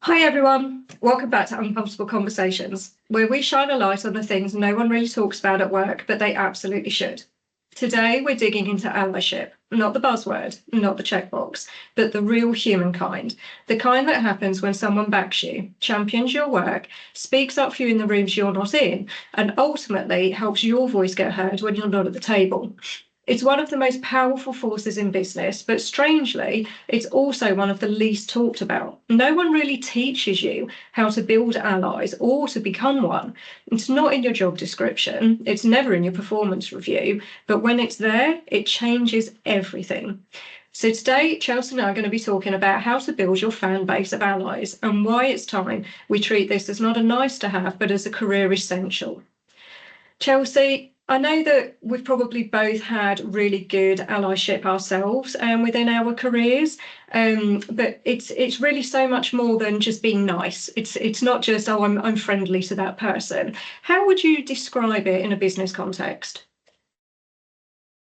Hi everyone, welcome back to Uncomfortable Conversations, where we shine a light on the things no one really talks about at work, but they absolutely should. Today we're digging into allyship, not the buzzword, not the checkbox, but the real humankind, the kind that happens when someone backs you, champions your work, speaks up for you in the rooms you're not in, and ultimately helps your voice get heard when you're not at the table. It's one of the most powerful forces in business, but strangely, it's also one of the least talked about. No one really teaches you how to build allies or to become one. It's not in your job description, it's never in your performance review, but when it's there, it changes everything. So today, Chelsea and I are going to be talking about how to build your fan base of allies and why it's time we treat this as not a nice to have, but as a career essential. Chelsea, I know that we've probably both had really good allyship ourselves within our careers, but it's really so much more than just being nice. It's not just, oh, I'm friendly to that person. How would you describe it in a business context?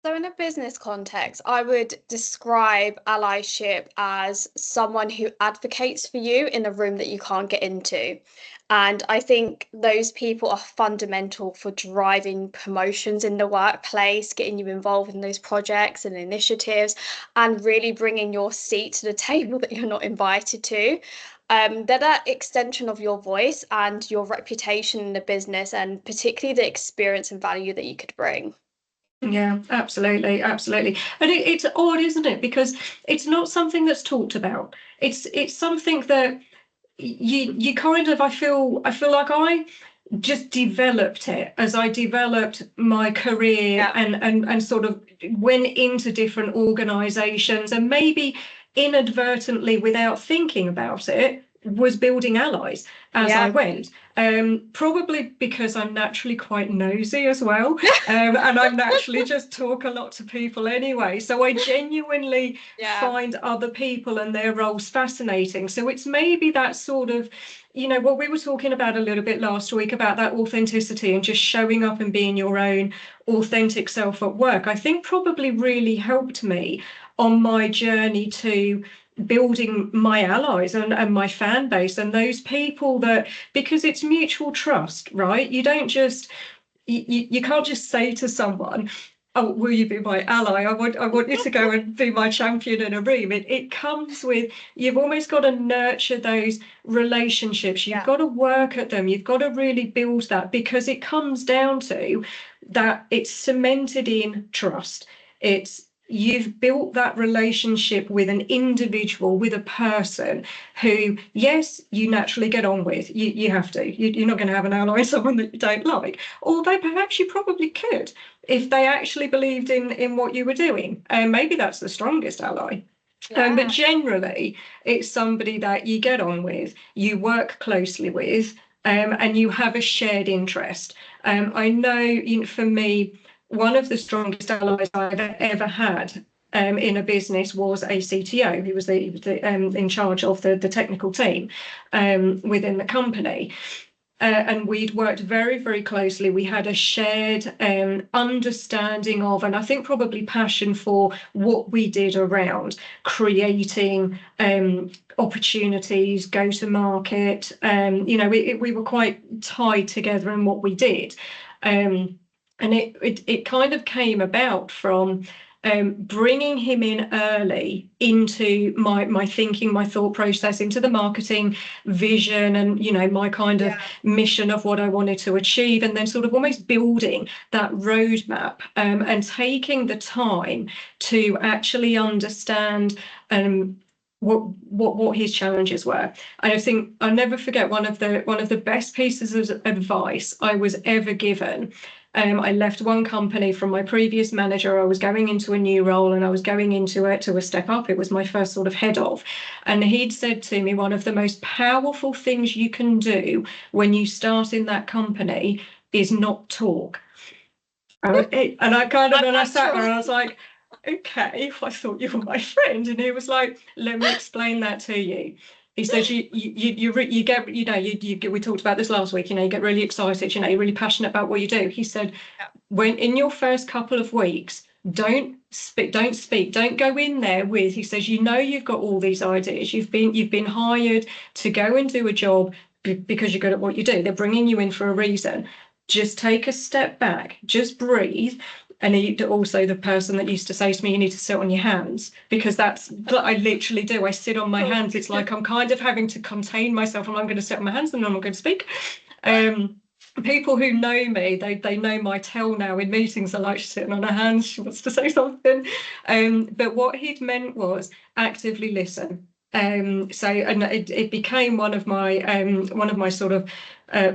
So in a business context, I would describe allyship as someone who advocates for you in a room that you can't get into. And I think those people are fundamental for driving promotions in the workplace, getting you involved in those projects and initiatives, and really bringing your seat to the table that you're not invited to. They're that extension of your voice and your reputation in the business, and particularly the experience and value that you could bring. Yeah, absolutely, absolutely. And it's odd, isn't it? Because it's not something that's talked about. It's something that you kind of I feel like I just developed it as I developed my career Yeah. and sort of went into different organizations and maybe inadvertently without thinking about it was building allies as I Yeah. went. Probably because I'm naturally quite nosy as well. And I naturally just talk a lot to people anyway. So I genuinely Yeah. find other people and their roles fascinating. So it's maybe that sort of, what we were talking about a little bit last week about that authenticity and just showing up and being your own authentic self at work, I think probably really helped me on my journey to building my allies and my fan base and those people that, because it's mutual trust, right? You don't just, you can't just say to someone, oh, will you be my ally? I want you to go and be my champion in a room. It comes with, you've almost got to nurture those relationships. You've Yeah. got to work at them. You've got to really build that because it comes down to that it's cemented in trust. It's you've built that relationship with an individual, with a person who, yes, you naturally get on with. You have to. You're not going to have an ally, someone that you don't like. Although perhaps you probably could if they actually believed in what you were doing. And maybe that's the strongest ally. But Yeah. generally, it's somebody that you get on with, you work closely with, and you have a shared interest. I know, for me, one of the strongest allies I've ever had in a business was a CTO who was in charge of the technical team within the company. And we'd worked very, very closely. We had a shared understanding of, and I think probably passion for what we did around creating opportunities, go to market. We were quite tied together in what we did. And it kind of came about from bringing him in early into my thinking, my thought process, into the marketing vision and, my kind of mission of what I wanted to achieve, and then sort of almost building that roadmap and taking the time to actually understand what his challenges were. I think I'll never forget one of the best pieces of advice I was ever given. I left one company from my previous manager. I was going into a new role and I was going into it to a step up. It was my first sort of head of. And he'd said to me, one of the most powerful things you can do when you start in that company is not talk. And I sat there and I was like, okay, I thought you were my friend. And he was like, let me explain that to you. He said, you get, we talked about this last week, you get really excited, you're really passionate about what you do. He said, when in your first couple of weeks, Don't speak, don't go in there with, he says, you know, you've got all these ideas, you've been hired to go and do a job because you're good at what you do. They're bringing you in for a reason. Just take a step back, just breathe. And also the person that used to say to me, you need to sit on your hands, because that's what I literally do. I sit on my hands. It's like I'm kind of having to contain myself, and I'm going to sit on my hands and I'm not going to speak. People who know me, they know my tell now in meetings. I like sitting on her hands. She wants to say something. But what he'd meant was actively listen. So and it became one of my sort of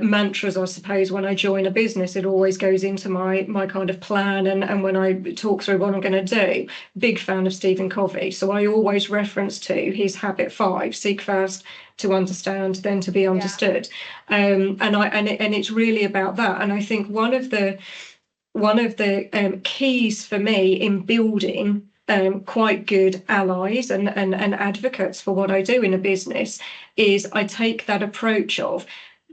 mantras, I suppose. When I join a business, it always goes into my kind of plan, and when I talk through what I'm going to do. Big fan of Stephen Covey, so I always reference to his habit 5: seek first to understand, then to be understood. And it's really about that. And I think one of the keys for me in building quite good allies and advocates for what I do in a business is I take that approach of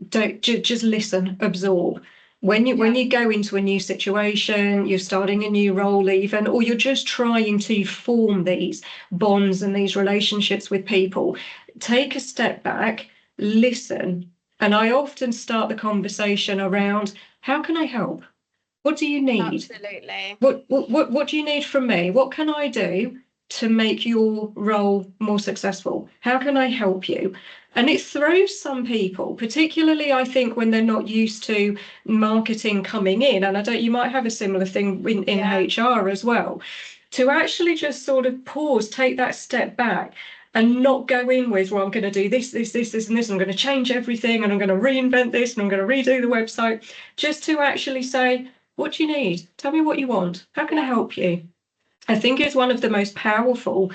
don't just listen, absorb. When you go into a new situation, you're starting a new role even, or you're just trying to form these bonds and these relationships with people, take a step back, listen. And I often start the conversation around, how can I help? What do you need? Absolutely. What do you need from me? What can I do to make your role more successful? How can I help you? And it throws some people, particularly I think when they're not used to marketing coming in, and you might have a similar thing in HR as well, to actually just sort of pause, take that step back, and not go in with, well, I'm going to do this, and this, and I'm going to change everything, and I'm going to reinvent this, and I'm going to redo the website, just to actually say, what do you need? Tell me what you want. How can I help you? I think it's one of the most powerful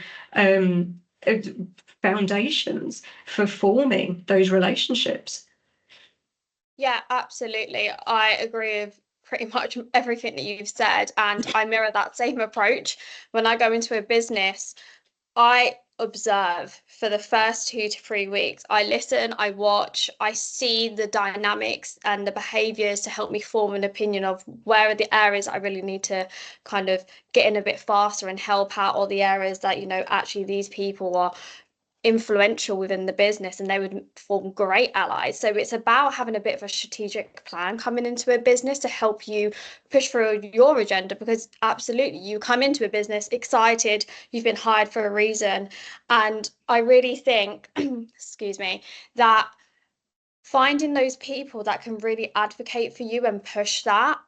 foundations for forming those relationships. Yeah, absolutely. I agree with pretty much everything that you've said, and I mirror that same approach. When I go into a business, I observe for the first 2 to 3 weeks. I listen, I watch, I see the dynamics and the behaviors to help me form an opinion of where are the areas I really need to kind of get in a bit faster and help out, or the areas that, you know, actually these people are influential within the business and they would form great allies. So it's about having a bit of a strategic plan coming into a business to help you push through your agenda, because absolutely you come into a business excited, you've been hired for a reason. And I really think excuse me, that finding those people that can really advocate for you and push that,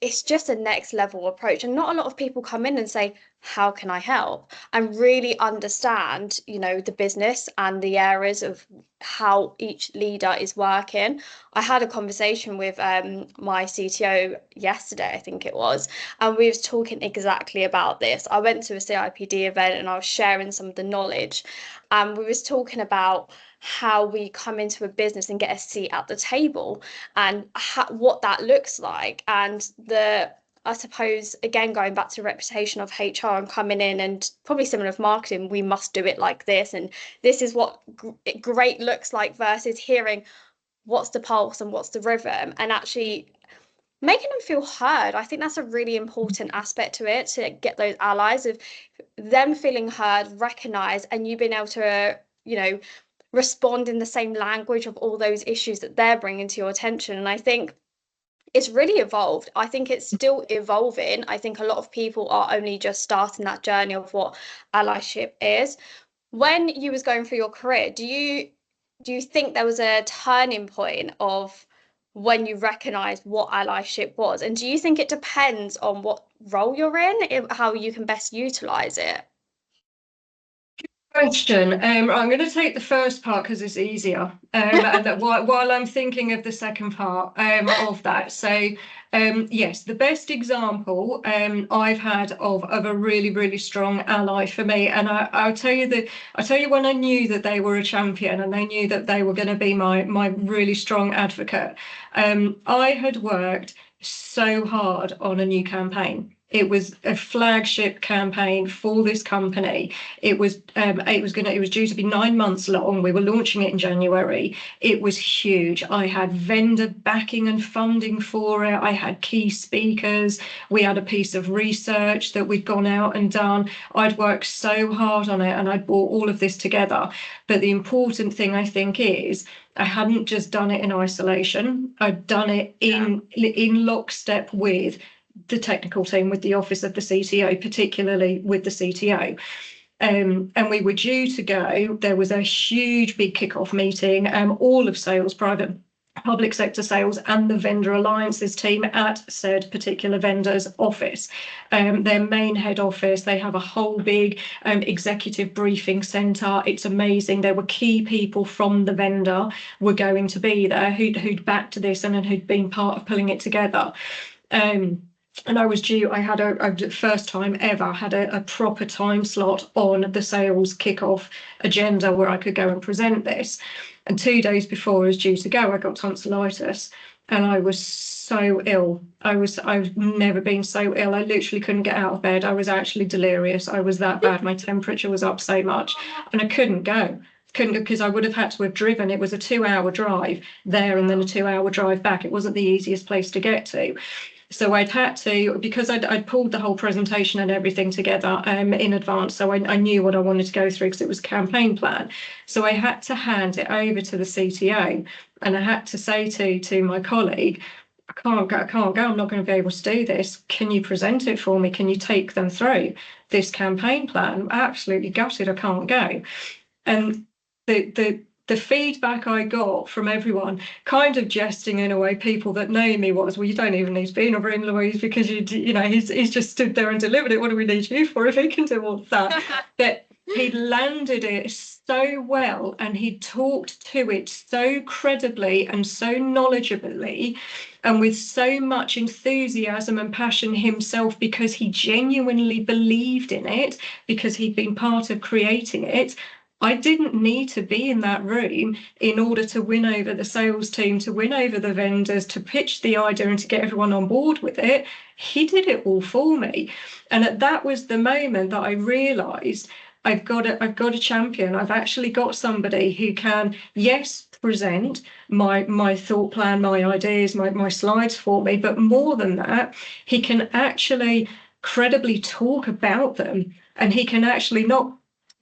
it's just a next level approach. And not a lot of people come in and say, how can I help? And really understand, you know, the business and the areas of how each leader is working. I had a conversation with my CTO yesterday, I think it was, and we was talking exactly about this. I went to a CIPD event and I was sharing some of the knowledge, and we was talking about how we come into a business and get a seat at the table, and what that looks like. And I suppose, again, going back to reputation of HR and coming in, and probably similar of marketing, we must do it like this, and this is what great looks like, versus hearing what's the pulse and what's the rhythm, and actually making them feel heard. I think that's a really important aspect to it, to get those allies, of them feeling heard, recognized, and you being able to, you know, respond in the same language of all those issues that they're bringing to your attention. And I think it's really evolved. I think it's still evolving. I think a lot of people are only just starting that journey of what allyship is. When you was going through your career, do you think there was a turning point of when you recognized what allyship was? And do you think it depends on what role you're in, how you can best utilize it? Question. I'm going to take the first part because it's easier, and that while I'm thinking of the second part of that. So, yes, the best example I've had of a really strong ally for me, and I'll tell you when I knew that they were a champion and they knew that they were going to be my really strong advocate. I had worked so hard on a new campaign. It was a flagship campaign for this company. It was due to be 9 months long. We were launching it in January. It was huge. I had vendor backing and funding for it. I had key speakers. We had a piece of research that we'd gone out and done. I'd worked so hard on it, and I'd brought all of this together. But the important thing, I think, is I hadn't just done it in isolation. I'd done it in lockstep with the technical team, with the office of the CTO, particularly with the CTO. And we were due to go. There was a huge big kickoff meeting, all of sales, private, public sector sales, and the vendor alliances team at said particular vendor's office. Their main head office. They have a whole big executive briefing centre. It's amazing. There were key people from the vendor were going to be there who'd backed this and who'd been part of pulling it together. And I was due, I had a first time ever had a proper time slot on the sales kickoff agenda where I could go and present this. And 2 days before I was due to go, I got tonsillitis, and I was so ill. I've never been so ill. I literally couldn't get out of bed. I was actually delirious. I was that bad. My temperature was up so much, and I couldn't go. Because I would have had to have driven. It was a 2-hour drive there and then a 2-hour drive back. It wasn't the easiest place to get to. So I'd had to, because I'd pulled the whole presentation and everything together in advance, so I knew what I wanted to go through because it was a campaign plan. So I had to hand it over to the CTO, and I had to say to my colleague, I can't go, I'm not going to be able to do this. Can you present it for me? Can you take them through this campaign plan? I'm absolutely gutted, I can't go. And the feedback I got from everyone, kind of jesting in a way, people that know me, was, well, you don't even need to be in a room, Louise, because you know he's just stood there and delivered it. What do we need you for if he can do all that? But he'd landed it so well, and he talked to it so credibly and so knowledgeably, and with so much enthusiasm and passion himself, because he genuinely believed in it, because he'd been part of creating it. I didn't need to be in that room in order to win over the sales team, to win over the vendors, to pitch the idea and to get everyone on board with it. He did it all for me. And that was the moment that I realised I've got a champion. I've actually got somebody who can, yes, present my thought plan, my ideas, my slides for me, but more than that, he can actually credibly talk about them, and he can actually not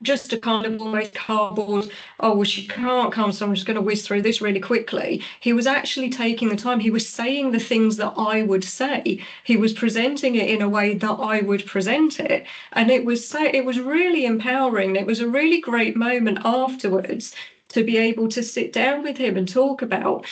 just a kind of almost cardboard, oh, well, she can't come, so I'm just going to whiz through this really quickly. He was actually taking the time. He was saying the things that I would say. He was presenting it in a way that I would present it. And it was really empowering. It was a really great moment afterwards to be able to sit down with him and talk about,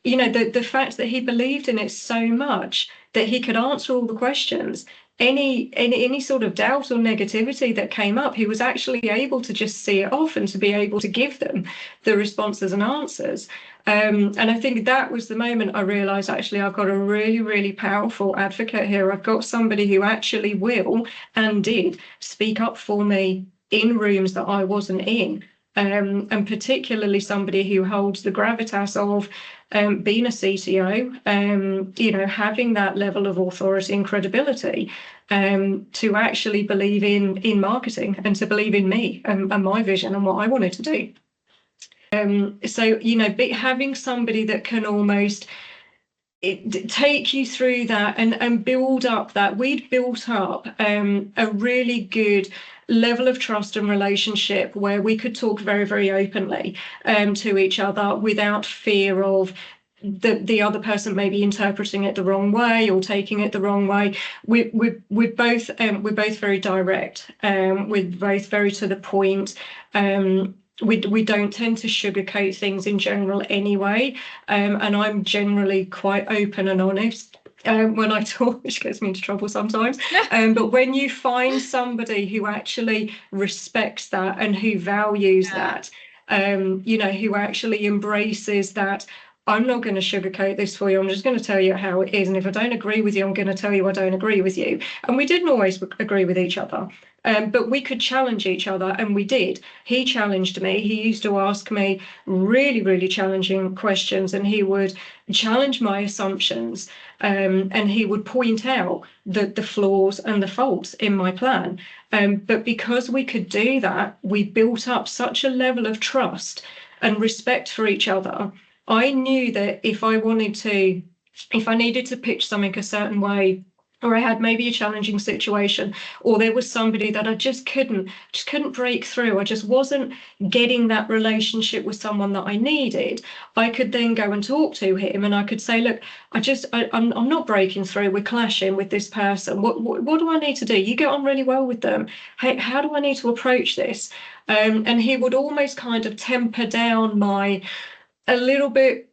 you know, the fact that he believed in it so much that he could answer all the questions. Any sort of doubt or negativity that came up, he was actually able to just see it off and to be able to give them the responses and answers. And I think that was the moment I realised, actually, I've got a really, really powerful advocate here. I've got somebody who actually will and did speak up for me in rooms that I wasn't in. And particularly somebody who holds the gravitas of being a CTO, you know, having that level of authority and credibility, to actually believe in marketing and to believe in me and my vision and what I wanted to do. So, you know, having somebody that can almost take you through that and build up that. We'd built up a really good level of trust and relationship where we could talk very, very openly to each other without fear of the other person maybe interpreting it the wrong way or taking it the wrong way. We're both very direct. We're both very to the point. We don't tend to sugarcoat things in general anyway, and I'm generally quite open and honest when I talk, which gets me into trouble sometimes. But when you find somebody who actually respects that and who values that, you know, who actually embraces that, I'm not going to sugarcoat this for you. I'm just going to tell you how it is. And if I don't agree with you, I'm going to tell you I don't agree with you. And we didn't always agree with each other. But we could challenge each other, and we did. He challenged me. He used to ask me really, really challenging questions, and he would challenge my assumptions, and he would point out the flaws and the faults in my plan. But because we could do that, we built up such a level of trust and respect for each other. I knew that if I needed to pitch something a certain way, or I had maybe a challenging situation, or there was somebody that I just couldn't break through, I just wasn't getting that relationship with someone that I needed, I could then go and talk to him, and I could say, look, I'm not breaking through, we're clashing with this person. What do I need to do? You get on really well with them. How do I need to approach this? And he would almost kind of temper down my a little bit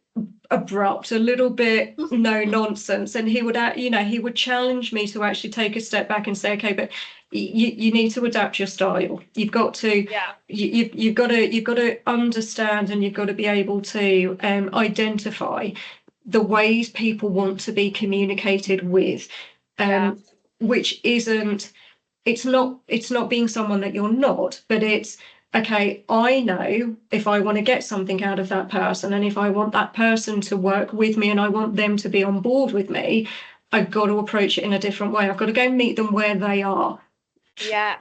abrupt, a little bit no nonsense, and he would challenge me to actually take a step back and say, okay, but you need to adapt your style. You've got to, you've got to understand, and you've got to be able to identify the ways people want to be communicated with, which isn't. It's not being someone that you're not, but it's, okay, I know if I want to get something out of that person, and if I want that person to work with me, and I want them to be on board with me, I've got to approach it in a different way. I've got to go meet them where they are,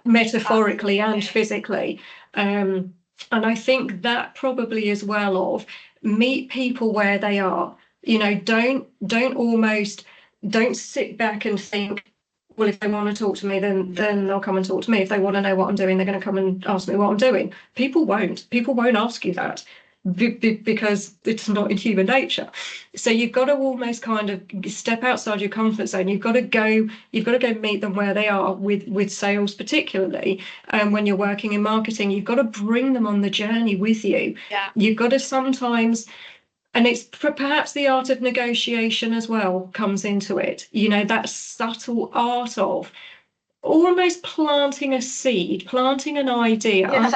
metaphorically and physically. And I think that probably as well of meet people where they are. Don't sit back and think, well, if they want to talk to me, then they'll come and talk to me. If they want to know what I'm doing, they're going to come and ask me what I'm doing. People won't ask you that because it's not in human nature. So you've got to almost kind of step outside your comfort zone. You've got to go meet them where they are with sales, particularly. When you're working in marketing, you've got to bring them on the journey with you. You've got to sometimes. And it's perhaps the art of negotiation as well comes into it. That subtle art of almost planting a seed, planting an idea,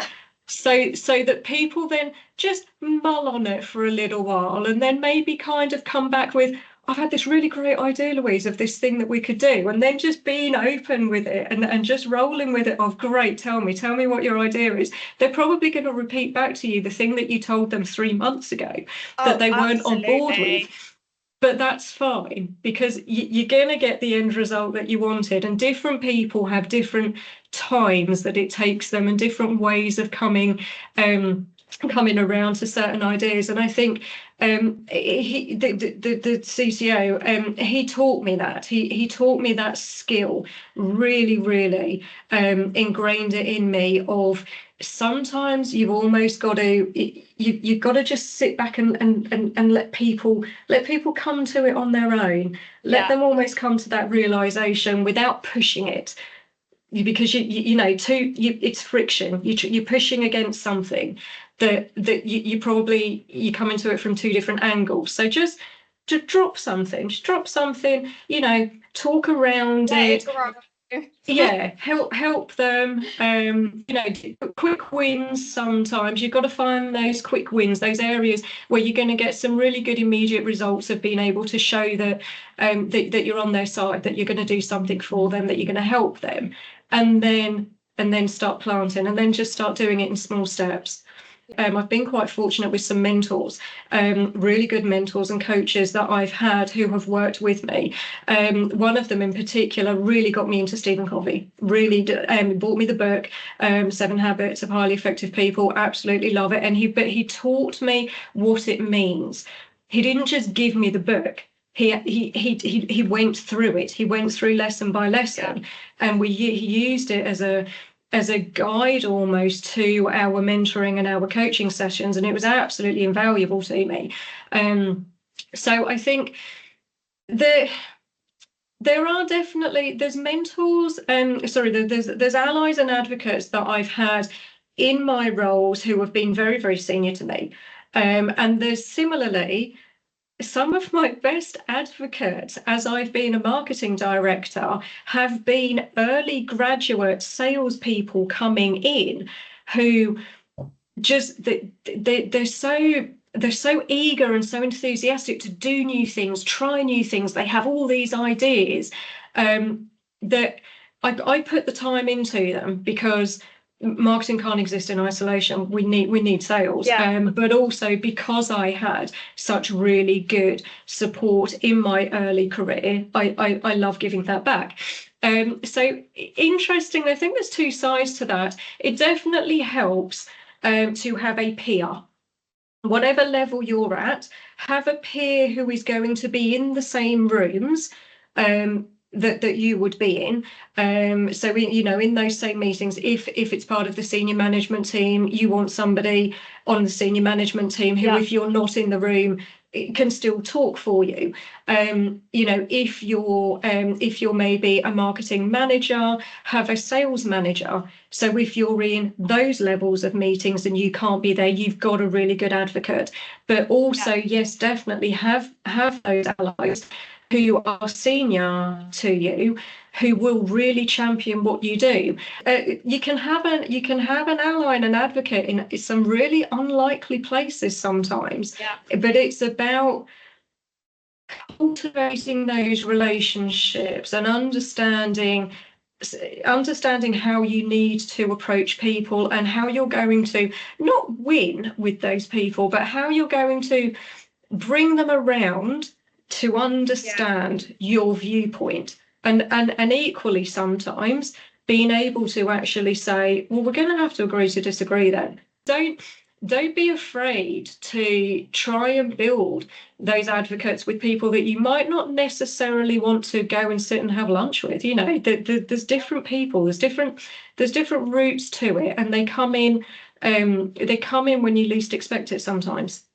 so that people then just mull on it for a little while, and then maybe kind of come back with, I've had this really great idea, Louise, of this thing that we could do, and then just being open with it and just rolling with it of, great, tell me what your idea is. They're probably going to repeat back to you the thing that you told them 3 months ago that they weren't on board with. But that's fine, because you're going to get the end result that you wanted, and different people have different times that it takes them and different ways of coming around to certain ideas. And I think the CCO, he taught me that. He taught me that skill, really, really ingrained it in me of, sometimes you've almost got to, you've got to just sit back and let people come to it on their own. Let them almost come to that realization without pushing it. Because it's friction. You're pushing against something that you come into it from two different angles. So just drop something, talk around it. Help them. Quick wins. Sometimes you've got to find those quick wins, those areas where you're going to get some really good immediate results of being able to show that that you're on their side, that you're going to do something for them, that you're going to help them, and then start planting, and then just start doing it in small steps. I've been quite fortunate with some mentors, really good mentors and coaches that I've had who have worked with me. One of them in particular really got me into Stephen Covey, really bought me the book, 7 Habits of Highly Effective People, absolutely love it. And he taught me what it means. He didn't just give me the book. He went through it. He went through lesson by lesson, and he used it as a guide almost to our mentoring and our coaching sessions, and it was absolutely invaluable to me. So I think there are definitely, there's mentors, there's allies and advocates that I've had in my roles who have been very, very senior to me, and there's similarly some of my best advocates, as I've been a marketing director, have been early graduate salespeople coming in who just they're so they're so eager and so enthusiastic to do new things, try new things. They have all these ideas that I put the time into them, because marketing can't exist in isolation. We need sales, but also because I had such really good support in my early career, I love giving that back. So interestingly, I think there's two sides to that. It definitely helps to have a peer. Whatever level you're at, have a peer who is going to be in the same rooms that you would be in. So in those same meetings, if it's part of the senior management team, you want somebody on the senior management team who, if you're not in the room, it can still talk for you. If you're maybe a marketing manager, have a sales manager. So if you're in those levels of meetings and you can't be there, you've got a really good advocate. But also, yes, definitely have those allies who are senior to you, who will really champion what you do. You can have an ally and an advocate in some really unlikely places sometimes, but it's about cultivating those relationships and understanding how you need to approach people, and how you're going to not win with those people, but how you're going to bring them around to understand your viewpoint, and equally sometimes being able to actually say, well, we're going to have to agree to disagree then. Don't be afraid to try and build those advocates with people that you might not necessarily want to go and sit and have lunch with. There's different people, there's different routes to it, and they come in when you least expect it sometimes.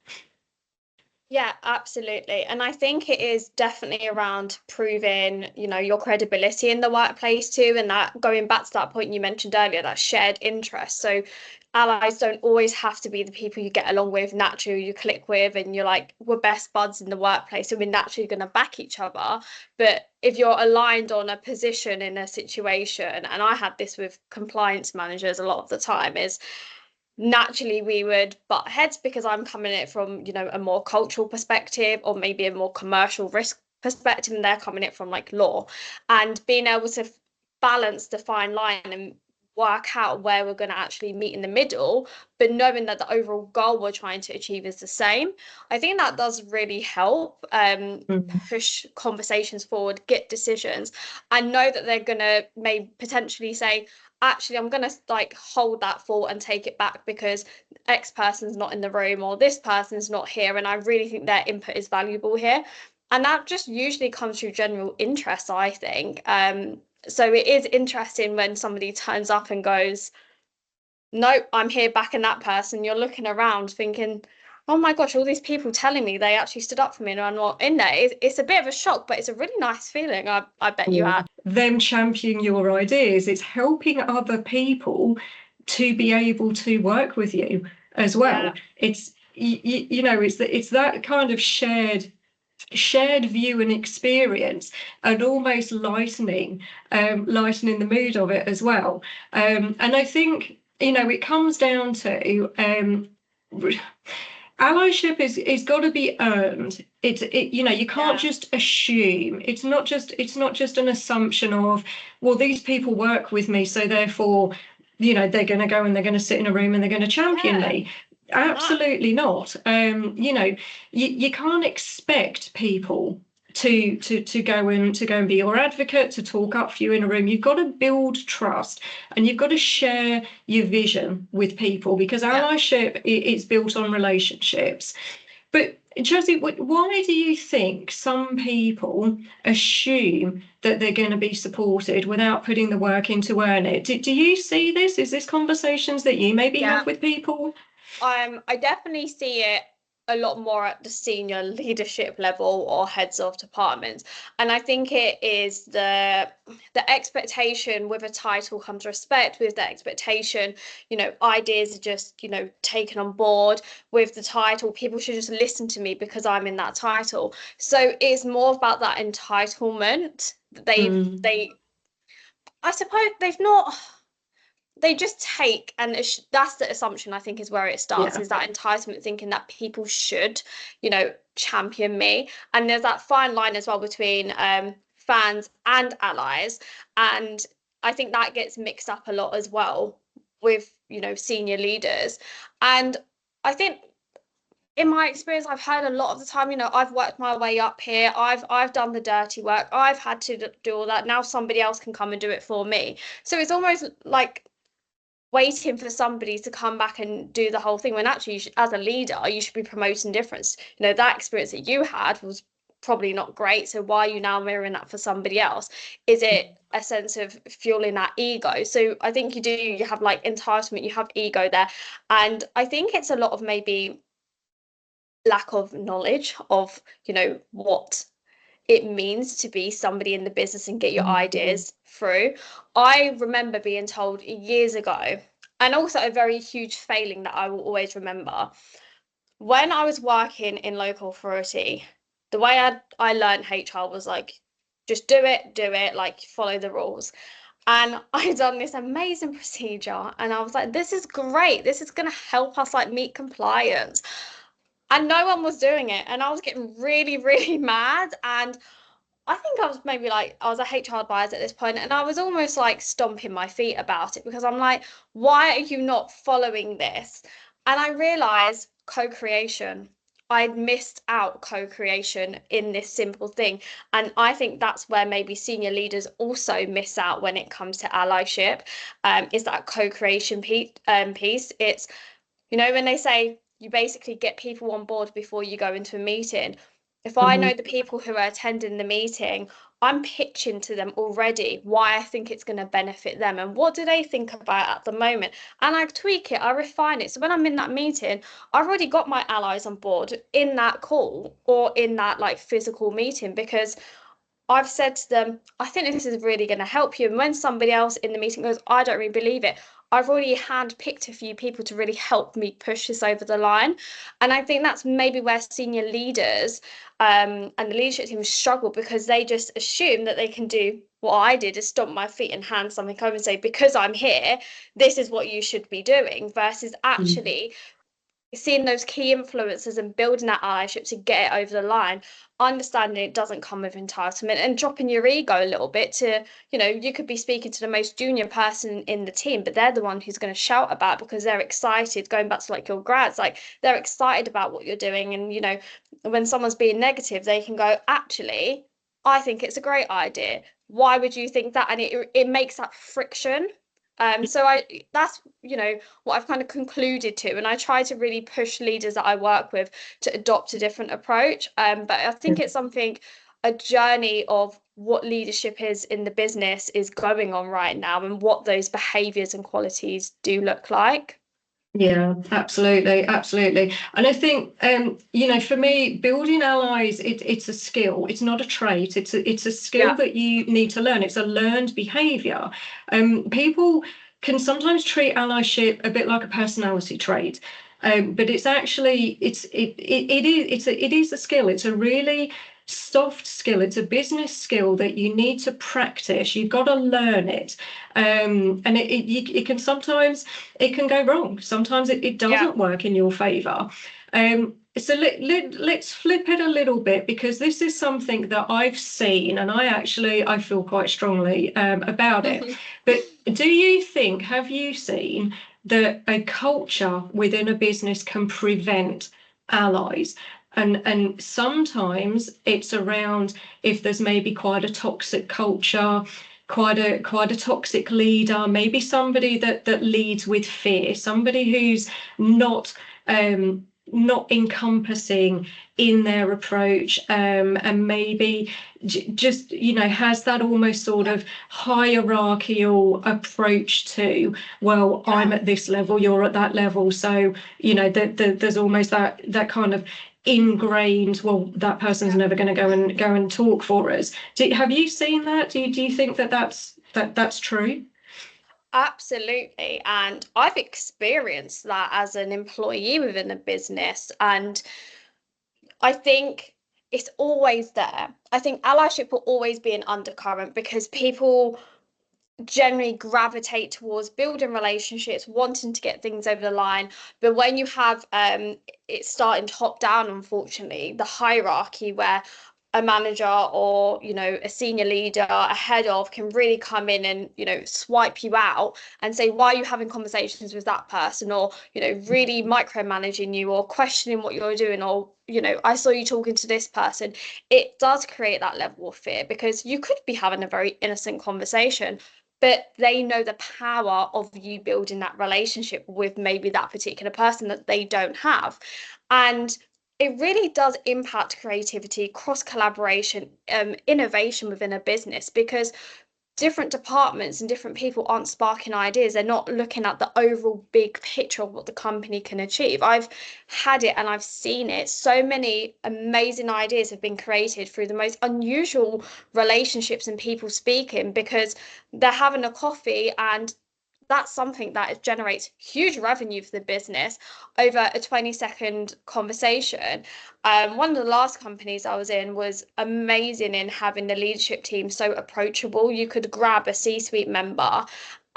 Yeah, absolutely. And I think it is definitely around proving, your credibility in the workplace too. And that, going back to that point you mentioned earlier, that shared interest. So allies don't always have to be the people you get along with naturally, you click with, and you're like, we're best buds in the workplace, and we're naturally going to back each other. But if you're aligned on a position in a situation, and I had this with compliance managers a lot of the time, is naturally we would butt heads because I'm coming at it from, a more cultural perspective, or maybe a more commercial risk perspective, and they're coming at it from like law, and being able to balance the fine line and work out where we're going to actually meet in the middle, but knowing that the overall goal we're trying to achieve is the same. I think that does really help push conversations forward, get decisions, and know that they're going to maybe potentially say, actually, I'm going to hold that thought and take it back because X person's not in the room, or this person's not here, and I really think their input is valuable here. And that just usually comes through general interest, I think. So it is interesting when somebody turns up and goes, nope, I'm here backing that person. You're looking around thinking, oh my gosh, all these people telling me they actually stood up for me and I'm not in there. It's a bit of a shock, but it's a really nice feeling. I bet you had. Them championing your ideas. It's helping other people to be able to work with you as well. It's it's that kind of shared view and experience, and almost lightening the mood of it as well. And I think it comes down to allyship is got to be earned. You can't just assume. It's not just an assumption of, well, these people work with me, so therefore they're going to go and they're going to sit in a room and they're going to champion me. Absolutely not. You can't expect people to go and be your advocate, to talk up for you in a room. You've got to build trust, and you've got to share your vision with people, because allyship is built on relationships. But Chelsea, why do you think some people assume that they're going to be supported without putting the work in to earn it? Do you see this? Is this conversations that you maybe have with people? I definitely see it a lot more at the senior leadership level or heads of departments, and I think it is the expectation. With a title comes respect. With the expectation, ideas are just taken on board. With the title, people should just listen to me because I'm in that title. So it's more about that entitlement. I suppose they just take, and that's the assumption, I think, is where it starts, Yeah. is that entitlement thinking that people should, champion me. And there's that fine line as well between fans and allies. And I think that gets mixed up a lot as well with, senior leaders. And I think in my experience, I've heard a lot of the time, I've worked my way up here. I've done the dirty work. I've had to do all that. Now somebody else can come and do it for me. So it's almost like waiting for somebody to come back and do the whole thing, when actually, as a leader, you should be promoting difference. That experience that you had was probably not great. So why are you now mirroring that for somebody else? Is it a sense of fueling that ego? So I think you have like entitlement, you have ego there. And I think it's a lot of maybe lack of knowledge of what it means to be somebody in the business and get your ideas through. I remember being told years ago, and also a very huge failing that I will always remember, when I was working in local authority, the way I learned HR was like, just do it, like follow the rules. And I done this amazing procedure, and I was like, this is great, this is going to help us like meet compliance. And no one was doing it, and I was getting really, really mad. And I think I was maybe like, I was a HR advisor at this point, and I was almost like stomping my feet about it, because I'm like, why are you not following this? And I realized co-creation. I'd missed out co-creation in this simple thing. And I think that's where maybe senior leaders also miss out when it comes to allyship, is that co-creation piece. It's, when they say you basically get people on board before you go into a meeting. If I know the people who are attending the meeting, I'm pitching to them already why I think it's going to benefit them and what do they think about at the moment. And I tweak it, I refine it. So when I'm in that meeting, I've already got my allies on board in that call or in that like physical meeting, because I've said to them, I think this is really going to help you. And when somebody else in the meeting goes, I don't really believe it, I've already handpicked a few people to really help me push this over the line. And I think that's maybe where senior leaders and the leadership team struggle, because they just assume that they can do what I did, is stomp my feet and hand something over and say, because I'm here, this is what you should be doing, versus actually seeing those key influencers and building that allyship to get it over the line, understanding it doesn't come with entitlement, and dropping your ego a little bit to, you could be speaking to the most junior person in the team, but they're the one who's going to shout about because they're excited, going back to like your grads, like they're excited about what you're doing. And, when someone's being negative, they can go, actually, I think it's a great idea. Why would you think that? And it makes that friction. So that's, what I've kind of concluded to, and I try to really push leaders that I work with to adopt a different approach. But I think it's something, a journey of what leadership is in the business is going on right now, and what those behaviors and qualities do look like. Yeah, absolutely, absolutely. And I think, for me, building allies, it's a skill. It's not a trait. It's a skill Yeah. that you need to learn. It's a learned behavior. People can sometimes treat allyship a bit like a personality trait. But it's actually it is a skill. It's a really soft skill. It's a business skill that you need to practice. You've got to learn it. And it can sometimes it can go wrong. Sometimes it doesn't work in your favor. So let's flip it a little bit, because this is something that I've seen, and I feel quite strongly about it. But have you seen that a culture within a business can prevent allies? And sometimes it's around, if there's maybe quite a toxic culture, quite a toxic leader, maybe somebody that leads with fear, somebody who's not encompassing in their approach, and maybe just has that almost sort of hierarchical approach to, well, I'm at this level, you're at that level, so there's almost that kind of ingrained, well, that person's never going to go and talk for us. Have you seen that? Do you think that's true? Absolutely. And I've experienced that as an employee within a business. And I think it's always there. I think allyship will always be an undercurrent, because people generally gravitate towards building relationships, wanting to get things over the line. But when you have it starting top down, unfortunately, the hierarchy where a manager or a senior leader, a head of, can really come in and swipe you out and say, why are you having conversations with that person, or really micromanaging you or questioning what you're doing, or I saw you talking to this person. It does create that level of fear, because you could be having a very innocent conversation, but they know the power of you building that relationship with maybe that particular person that they don't have. And it really does impact creativity, cross collaboration, innovation within a business, because different departments and different people aren't sparking ideas. They're not looking at the overall big picture of what the company can achieve. I've had it and I've seen it. So many amazing ideas have been created through the most unusual relationships and people speaking, because they're having a coffee, and that's something that generates huge revenue for the business over a 20-second conversation. One of the last companies I was in was amazing in having the leadership team so approachable. You could grab a C-suite member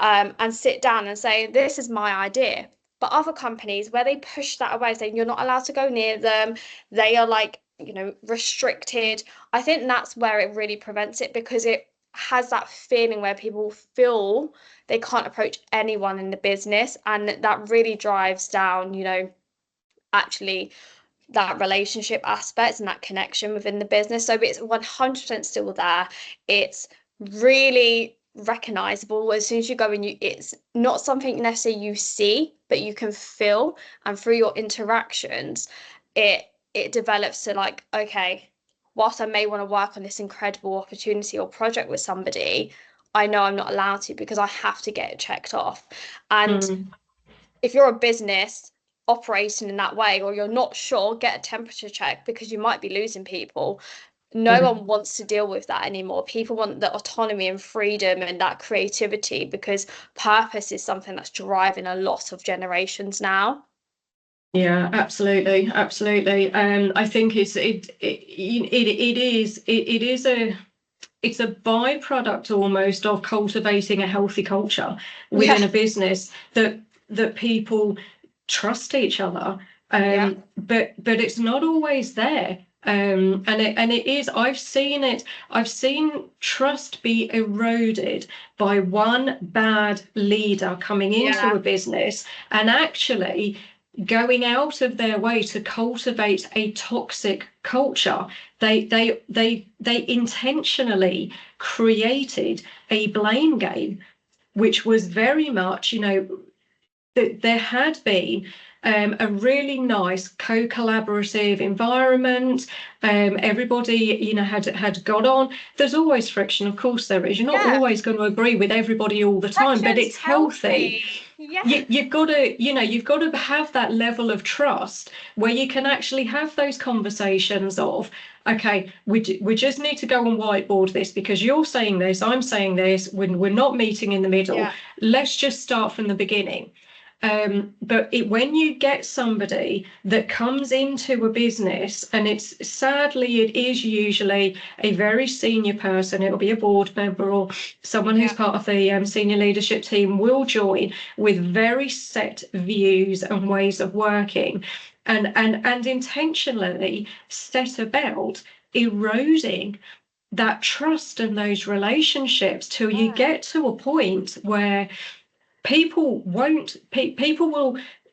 and sit down and say, this is my idea. But other companies, where they push that away, saying you're not allowed to go near them, they are like, restricted. I think that's where it really prevents it, because it has that feeling where people feel they can't approach anyone in the business, and that really drives down actually that relationship aspect and that connection within the business. So it's 100% still there. It's really recognizable as soon as you go in. It's not something necessarily you see, but you can feel, and through your interactions it develops to, like, okay, whilst I may want to work on this incredible opportunity or project with somebody, I know I'm not allowed to, because I have to get it checked off. And if you're a business operating in that way, or you're not sure, get a temperature check, because you might be losing people. No one wants to deal with that anymore. People want the autonomy and freedom and that creativity, because purpose is something that's driving a lot of generations now. Yeah, absolutely, absolutely. I think it's a byproduct almost of cultivating a healthy culture within a business, that people trust each other. But it's not always there. And it is, I've seen trust be eroded by one bad leader coming into a business and actually going out of their way to cultivate a toxic culture. They intentionally created a blame game, which was very much, that there had been a really nice co-collaborative environment. Everybody, had got on. There's always friction, of course there is. You're not always going to agree with everybody all the time, but it's healthy. You've got to have that level of trust where you can actually have those conversations of, okay, we just need to go and whiteboard this, because you're saying this, I'm saying this, we're not meeting in the middle. Let's just start from the beginning. But when you get somebody that comes into a business, and it is usually a very senior person, it'll be a board member or someone who's part of the senior leadership team, will join with very set views and ways of working, and intentionally set about eroding that trust and those relationships till you get to a point where people will,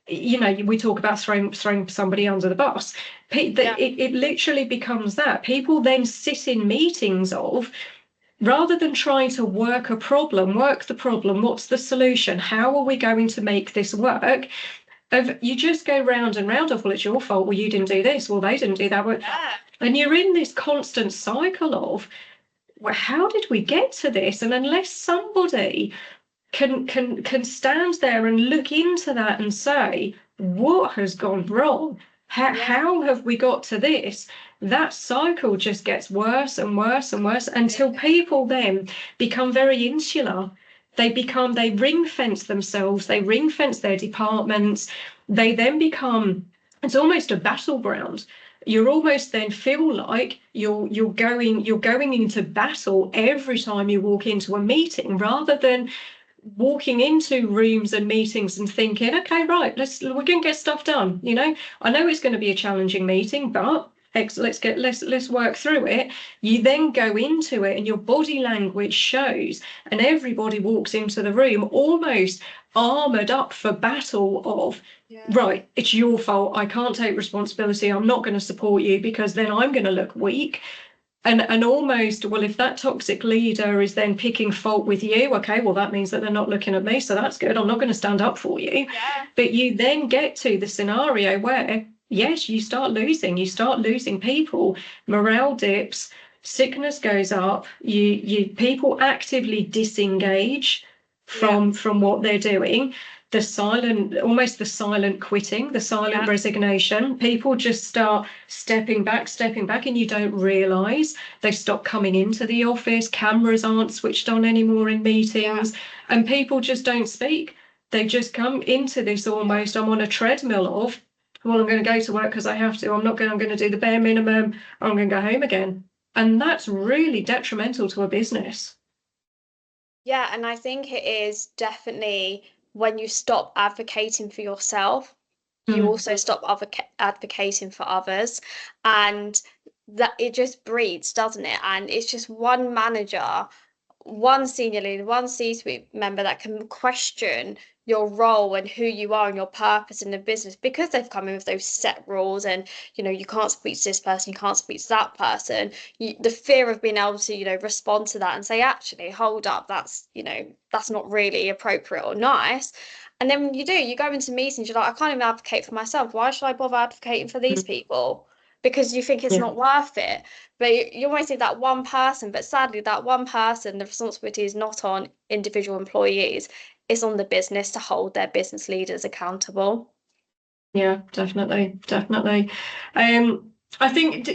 we talk about throwing somebody under the bus. It literally becomes that. People then sit in meetings of, rather than trying to work the problem, what's the solution? How are we going to make this work? You just go round and round of, well, it's your fault, well, you didn't do this, well, they didn't do that. And you're in this constant cycle of, well, how did we get to this? And unless somebody can stand there and look into that and say, what has gone wrong? How have we got to this? That cycle just gets worse and worse and worse, until people then become very insular. They ring fence themselves, they ring fence their departments. They then become, it's almost a battleground. you're almost then feel like you're going into battle every time you walk into a meeting, rather than walking into rooms and meetings and thinking, okay, right, we're going to get stuff done. You know, I know it's going to be a challenging meeting, but let's work through it. You then go into it and your body language shows, and everybody walks into the room almost armored up for battle of, right, it's your fault, I can't take responsibility, I'm not going to support you because then I'm going to look weak. And almost, well, if that toxic leader is then picking fault with you, okay, well, that means that they're not looking at me, so that's good, I'm not going to stand up for you. But you then get to the scenario where, yes, you start losing people, morale dips, sickness goes up, people actively disengage from what they're doing. Almost the silent quitting, the silent resignation. People just start stepping back, and you don't realise they stop coming into the office. Cameras aren't switched on anymore in meetings, and people just don't speak. They just come into this almost, I'm on a treadmill of, well, I'm going to go to work because I have to. I'm going to do the bare minimum. I'm going to go home again. And that's really detrimental to a business. Yeah, and I think it is definitely when you stop advocating for yourself, you also stop advocating for others, and that it just breeds, doesn't it? And it's just one manager, one senior leader, one C-suite member that can question your role and who you are and your purpose in the business, because they've come in with those set rules, and you can't speak to this person, you can't speak to that person. The fear of being able to respond to that and say, actually, hold up, that's not really appropriate or nice. And then when you go into meetings, you're like, I can't even advocate for myself, why should I bother advocating for these people? Because you think it's not worth it. But you always see that one person, but sadly that one person, the responsibility is not on individual employees, it's on the business to hold their business leaders accountable. Yeah, definitely. I think,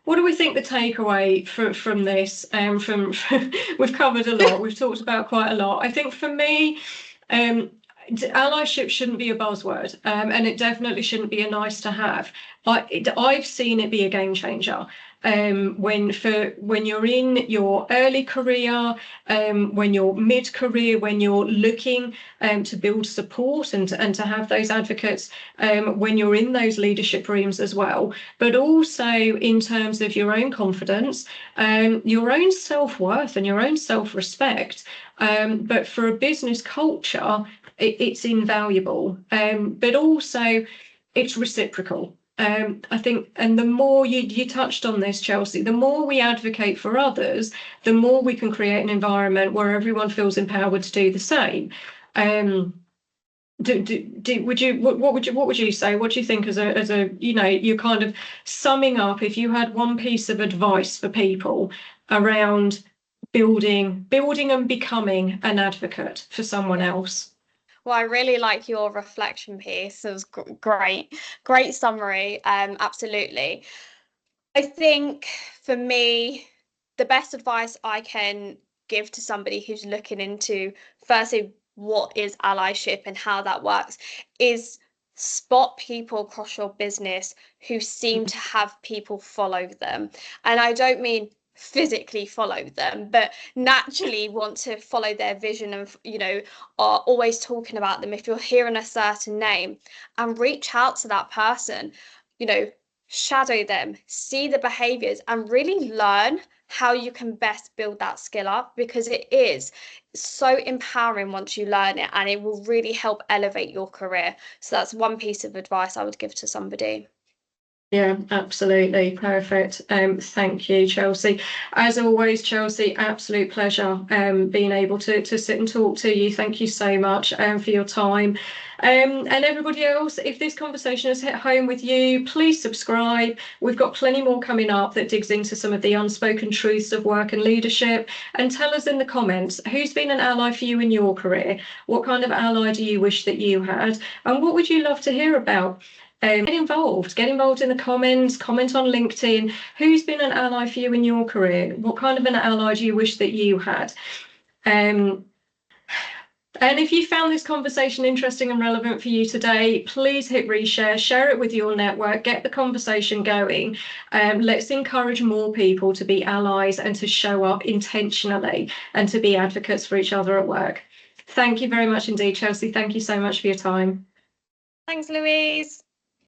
what do we think the takeaway from this? We've covered a lot. We've talked about quite a lot. I think for me, allyship shouldn't be a buzzword, and it definitely shouldn't be a nice to have. I've seen it be a game changer. When you're in your early career, when you're mid-career, when you're looking to build support and to have those advocates, when you're in those leadership rooms as well, but also in terms of your own confidence, your own self-worth and your own self-respect. But for a business culture, it's invaluable, but also it's reciprocal. I think, and the more you touched on this, Chelsea, the more we advocate for others, the more we can create an environment where everyone feels empowered to do the same. What would you say? What do you think as a you're kind of summing up, if you had one piece of advice for people around building and becoming an advocate for someone else? Well, I really like your reflection piece. It was great summary. Absolutely. I think for me, the best advice I can give to somebody who's looking into, firstly, what is allyship and how that works, is spot people across your business who seem to have people follow them. And I don't mean physically follow them, but naturally want to follow their vision and are always talking about them. If you're hearing a certain name, and reach out to that person, shadow them, see the behaviors, and really learn how you can best build that skill up, because it is so empowering once you learn it, and it will really help elevate your career. So that's one piece of advice I would give to somebody. Yeah, absolutely. Perfect. Thank you, Chelsea. As always, Chelsea, absolute pleasure being able to sit and talk to you. Thank you so much for your time. And everybody else, if this conversation has hit home with you, please subscribe. We've got plenty more coming up that digs into some of the unspoken truths of work and leadership. And tell us in the comments, who's been an ally for you in your career? What kind of ally do you wish that you had? And what would you love to hear about? Get involved in the comments, comment on LinkedIn. Who's been an ally for you in your career? What kind of an ally do you wish that you had? And if you found this conversation interesting and relevant for you today, please hit reshare, share it with your network, get the conversation going. Let's encourage more people to be allies and to show up intentionally and to be advocates for each other at work. Thank you very much indeed, Chelsea. Thank you so much for your time. Thanks, Louise.